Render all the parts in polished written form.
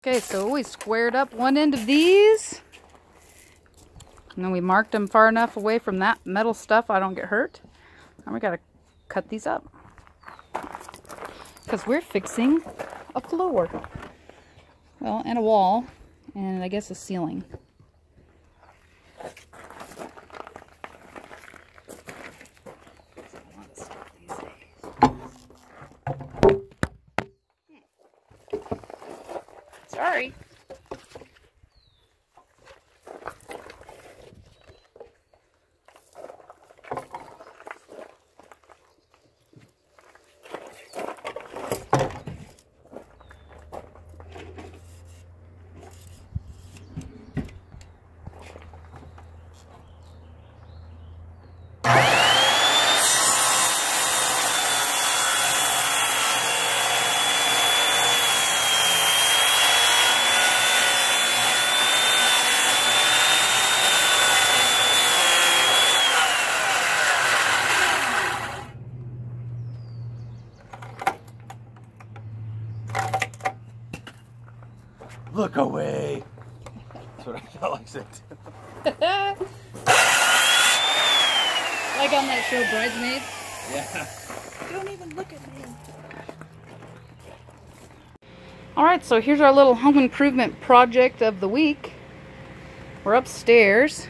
Okay, so we squared up one end of these. And then we marked them far enough away from that metal stuff I don't get hurt. And we gotta cut these up. Because we're fixing a floor. Well, and a wall. And I guess a ceiling. Sorry. Look away. That's what I felt like saying. Like on that show, Bridesmaids? Yeah. Don't even look at me. Alright, so here's our little home improvement project of the week. We're upstairs.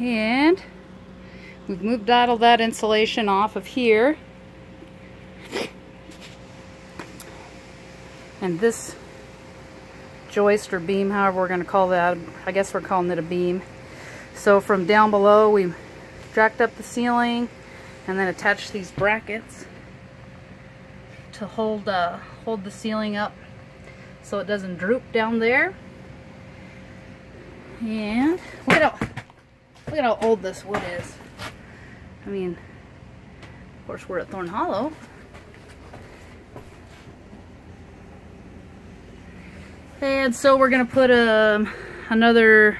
And we've moved all that insulation off of here. And this joist or beam, however we're going to call that, I guess we're calling it a beam. So from down below we jacked up the ceiling and then attached these brackets to hold the ceiling up so it doesn't droop down there. And look at how old this wood is. I mean, of course we're at Thornhollow. And so we're going to put another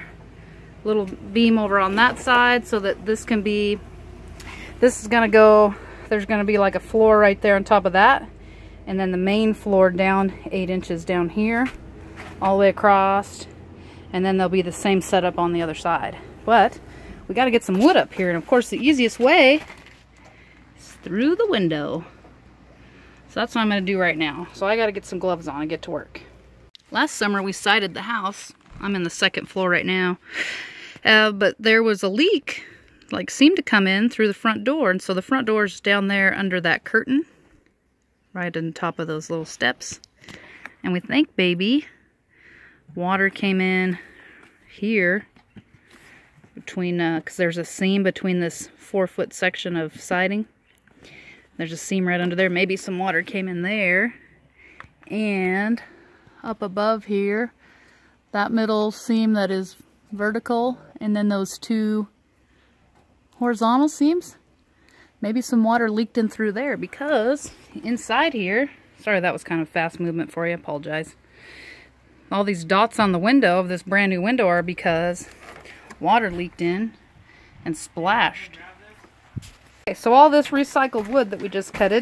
little beam over on that side so that this is going to go, there's going to be like a floor right there on top of that. And then the main floor down 8 inches down here, all the way across. And then there'll be the same setup on the other side. But we got to get some wood up here. And of course the easiest way is through the window. So that's what I'm going to do right now. So I got to get some gloves on and get to work. Last summer we sided the house. I'm in the second floor right now. But there was a leak, like seemed to come in through the front door. And so the front door is down there under that curtain, right on top of those little steps. And we think, baby, water came in here between, because there's a seam between this 4-foot section of siding. There's a seam right under there. Maybe some water came in there. And up above here, that middle seam that is vertical, and then those 2 horizontal seams, maybe some water leaked in through there, because inside here, sorry that was kind of fast movement for you, I apologize. All these dots on the window of this brand new window are because water leaked in and splashed. Okay, so all this recycled wood that we just cut,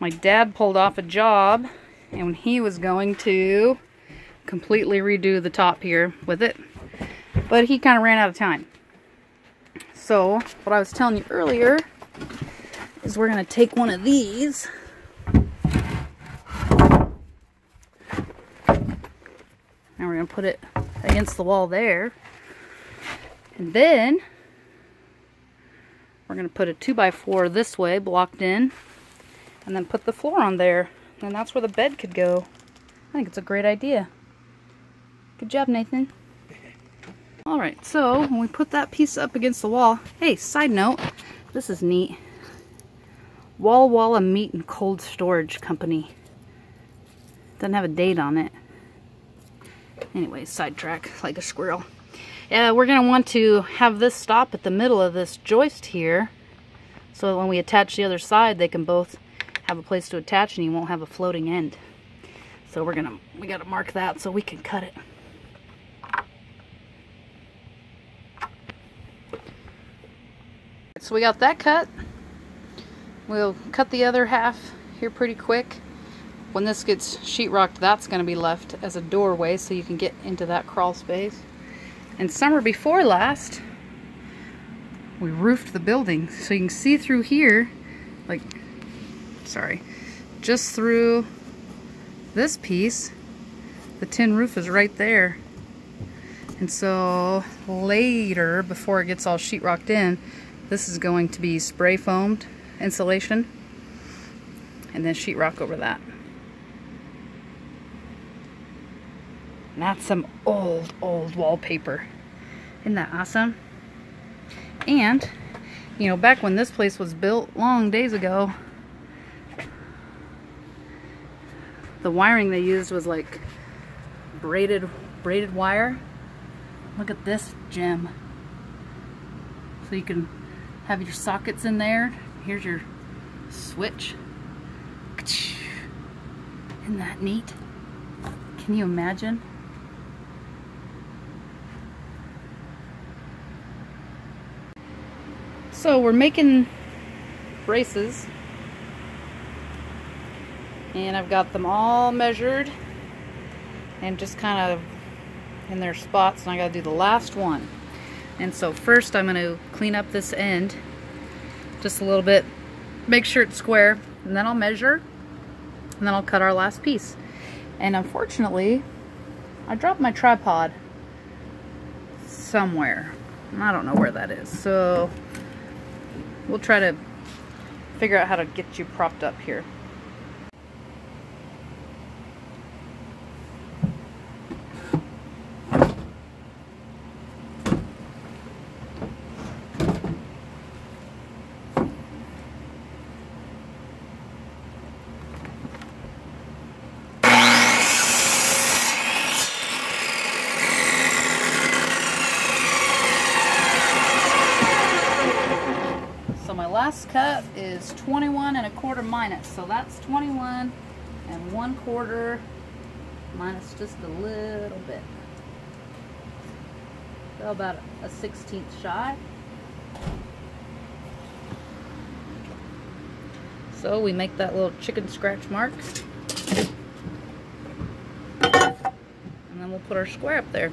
my dad pulled off a job, and he was going to completely redo the top here with it, but he kind of ran out of time. So what I was telling you earlier is we're going to take one of these and we're going to put it against the wall there, and then we're going to put a 2x4 this way blocked in, and then put the floor on there, and that's where the bed could go. I think it's a great idea. Good job, Nathan. Alright, so when we put that piece up against the wall, hey, side note, this is neat. Walla Meat and Cold Storage Company. Doesn't have a date on it. Anyway, sidetrack like a squirrel. Yeah, we're going to want to have this stop at the middle of this joist here, so that when we attach the other side, they can both have a place to attach and you won't have a floating end. So we got to mark that so we can cut it. So we got that cut. We'll cut the other half here pretty quick. When this gets sheetrocked, that's going to be left as a doorway so you can get into that crawl space. And summer before last, we roofed the building so you can see through here, like, sorry, just through this piece. The tin roof is right there. And so later, before it gets all sheetrocked in, this is going to be spray foamed insulation and then sheetrock over that. And that's some old wallpaper. Isn't that awesome? And, you know, back when this place was built long days ago, the wiring they used was like braided wire. Look at this gem. So you can have your sockets in there. Here's your switch. Isn't that neat? Can you imagine? So we're making braces, and I've got them all measured and just kind of in their spots, and I gotta do the last one. And so first I'm gonna clean up this end just a little bit, make sure it's square, and then I'll measure, and then I'll cut our last piece. And unfortunately, I dropped my tripod somewhere. I don't know where that is, so we'll try to figure out how to get you propped up here. Last cut is 21 1/4 minus, so that's 21 1/4 minus just a little bit, so about a 1/16 shy. So we make that little chicken scratch mark, and then we'll put our square up there.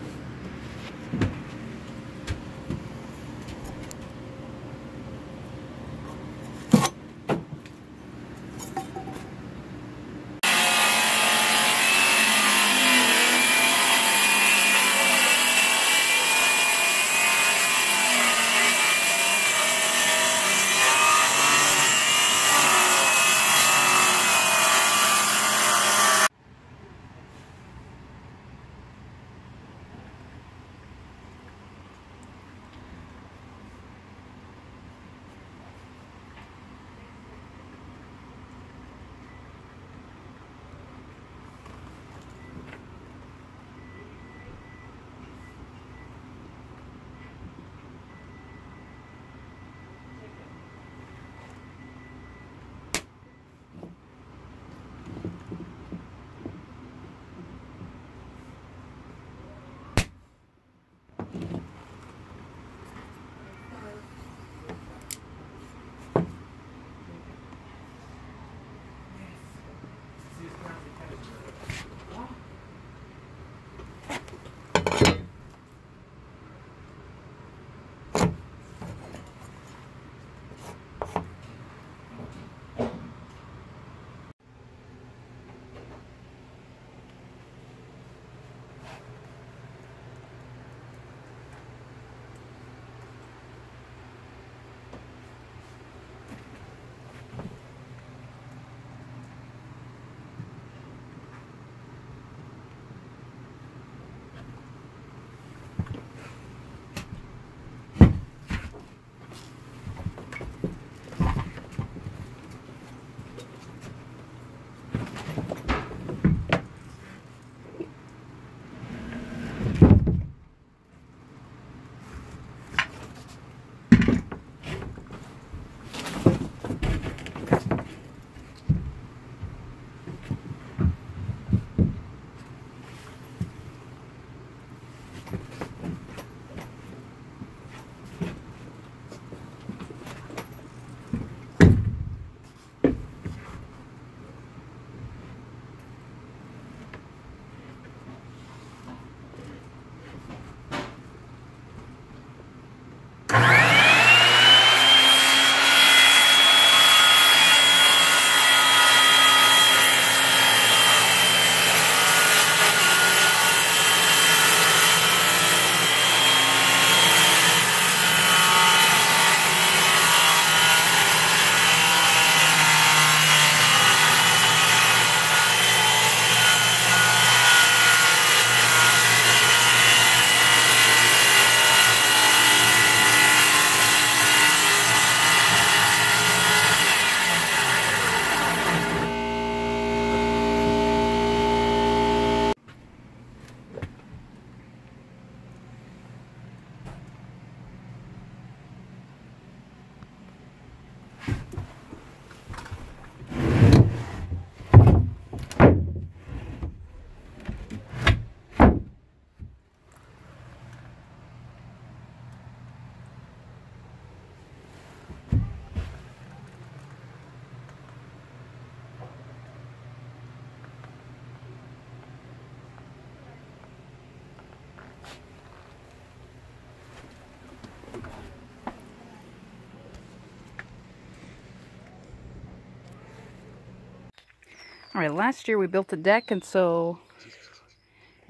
All right, last year we built a deck and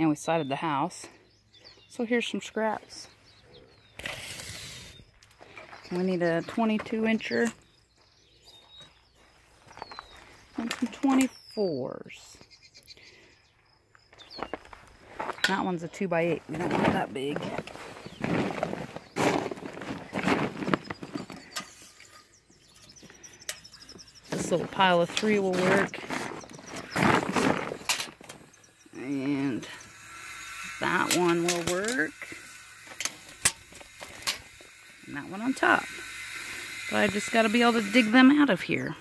we sided the house. So here's some scraps. We need a 22-incher and some 24s. That one's a 2x8. We don't want that big. This little pile of 3 will work. And that one will work. And that one on top. But I just got to be able to dig them out of here.